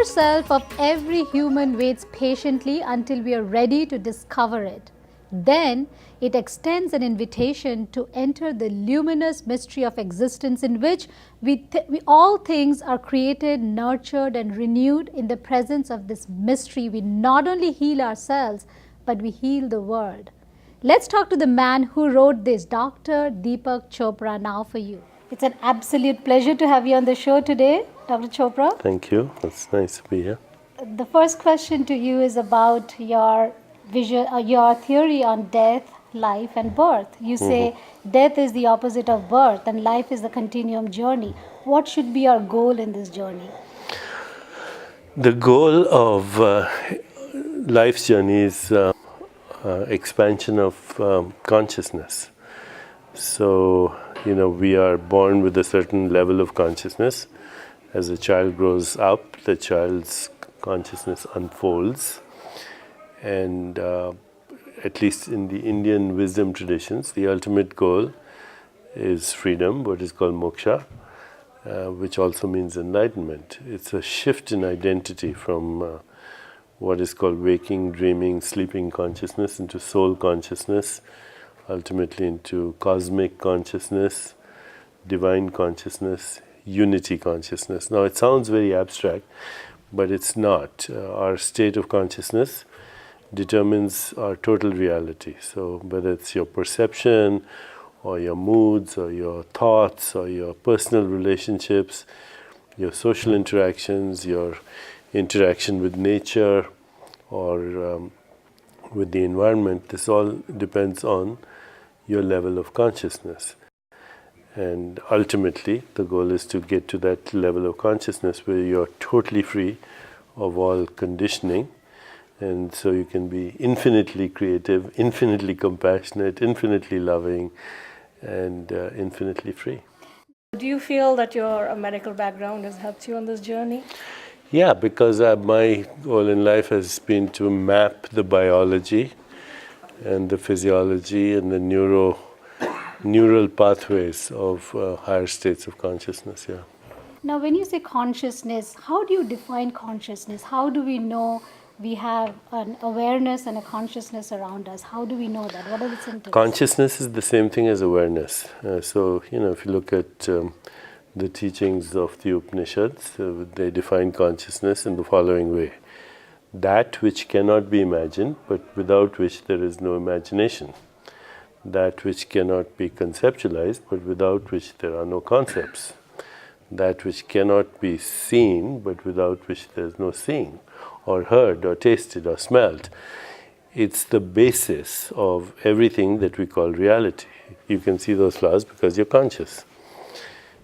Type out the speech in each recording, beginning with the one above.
self of every human waits patiently until we are ready to discover it. Then it extends an invitation to enter the luminous mystery of existence in which all things are created, nurtured and renewed. In the presence of this mystery, we not only heal ourselves, but we heal the world. Let's talk to the man who wrote this, Dr. Deepak Chopra, now for you. It's an absolute pleasure to have you on the show today, Dr. Chopra. Thank you. It's nice to be here. The first question to you is about your your theory on death, life and birth. You say death is the opposite of birth and life is the continuum journey. What should be our goal in this journey? The goal of life's journey is expansion of consciousness. So, we are born with a certain level of consciousness. As a child grows up, the child's consciousness unfolds. And at least in the Indian wisdom traditions, the ultimate goal is freedom, what is called moksha, which also means enlightenment. It's a shift in identity from what is called waking, dreaming, sleeping consciousness into soul consciousness, ultimately into cosmic consciousness, divine consciousness, unity consciousness. Now it sounds very abstract, but it's not. Our state of consciousness determines our total reality. So whether it's your perception or your moods or your thoughts or your personal relationships, your social interactions, your interaction with nature or with the environment, this all depends on your level of consciousness. And ultimately, the goal is to get to that level of consciousness where you're totally free of all conditioning. And so you can be infinitely creative, infinitely compassionate, infinitely loving, and infinitely free. Do you feel that your medical background has helped you on this journey? Yeah, because my goal in life has been to map the biology and the physiology and the neural pathways of higher states of consciousness. Yeah. Now, when you say consciousness, how do you define consciousness? How do we know we have an awareness and a consciousness around us? How do we know that? What are the symptoms? Consciousness is the same thing as awareness. So, if you look at the teachings of the Upanishads, they define consciousness in the following way. That which cannot be imagined, but without which there is no imagination. That which cannot be conceptualized, but without which there are no concepts. That which cannot be seen, but without which there is no seeing, or heard, or tasted, or smelled. It's the basis of everything that we call reality. You can see those flowers because you're conscious.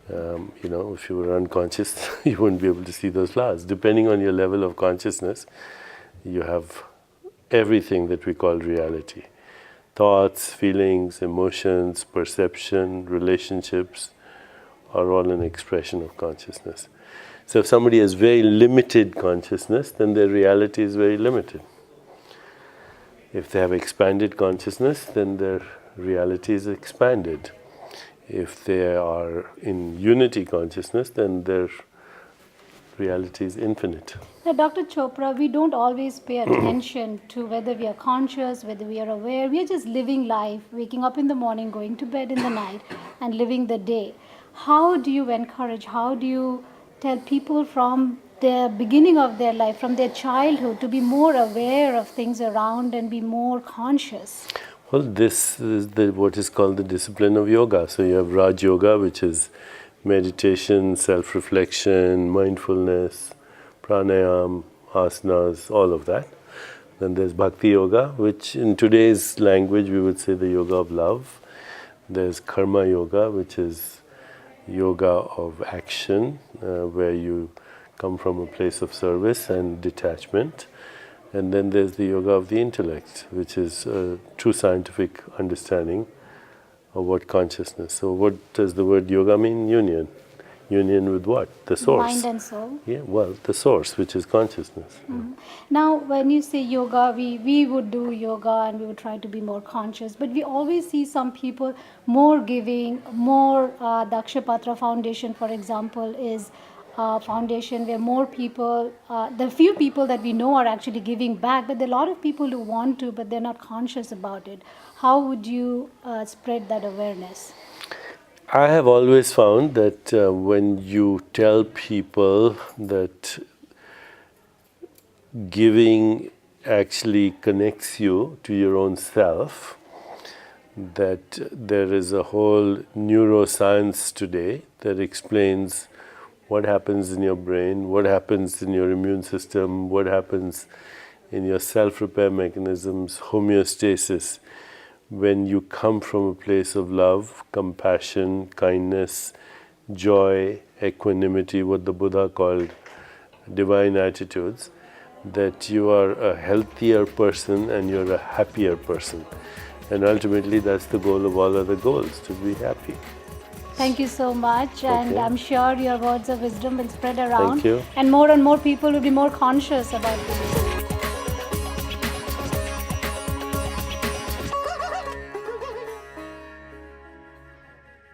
If you were unconscious, you wouldn't be able to see those flowers. Depending on your level of consciousness, you have everything that we call reality. Thoughts, feelings, emotions, perception, relationships are all an expression of consciousness. So if somebody has very limited consciousness, then their reality is very limited. If they have expanded consciousness, then their reality is expanded. If they are in unity consciousness, then their reality is infinite. Now, Dr. Chopra, we don't always pay attention to whether we are conscious, whether we are aware. We are just living life, waking up in the morning, going to bed in the night, and living the day. How do you encourage, how do you tell people from the beginning of their life, from their childhood, to be more aware of things around and be more conscious? Well, this is what is called the discipline of yoga. So you have Raj Yoga, which is meditation, self-reflection, mindfulness, pranayam, asanas, all of that. Then there's Bhakti Yoga, which in today's language we would say the yoga of love. There's Karma Yoga, which is yoga of action, where you come from a place of service and detachment. And then there's the yoga of the intellect, which is a true scientific understanding of what consciousness. So what does the word yoga mean? Union. Union with what? The source. Mind and soul. Yeah, well, the source, which is consciousness. Mm-hmm. Now, when you say yoga, we would do yoga and we would try to be more conscious, but we always see some people more giving, more, the Akshay Patra Foundation, for example, is foundation where more people, the few people that we know are actually giving back, but there are a lot of people who want to, but they're not conscious about it. How would you spread that awareness? I have always found that when you tell people that giving actually connects you to your own self, that there is a whole neuroscience today that explains what happens in your brain, what happens in your immune system, what happens in your self-repair mechanisms, homeostasis, when you come from a place of love, compassion, kindness, joy, equanimity, what the Buddha called divine attitudes, that you are a healthier person and you're a happier person. And ultimately, that's the goal of all other goals, to be happy. Thank you so much, and Okay. I'm sure your words of wisdom will spread around. Thank you. And more people will be more conscious about this.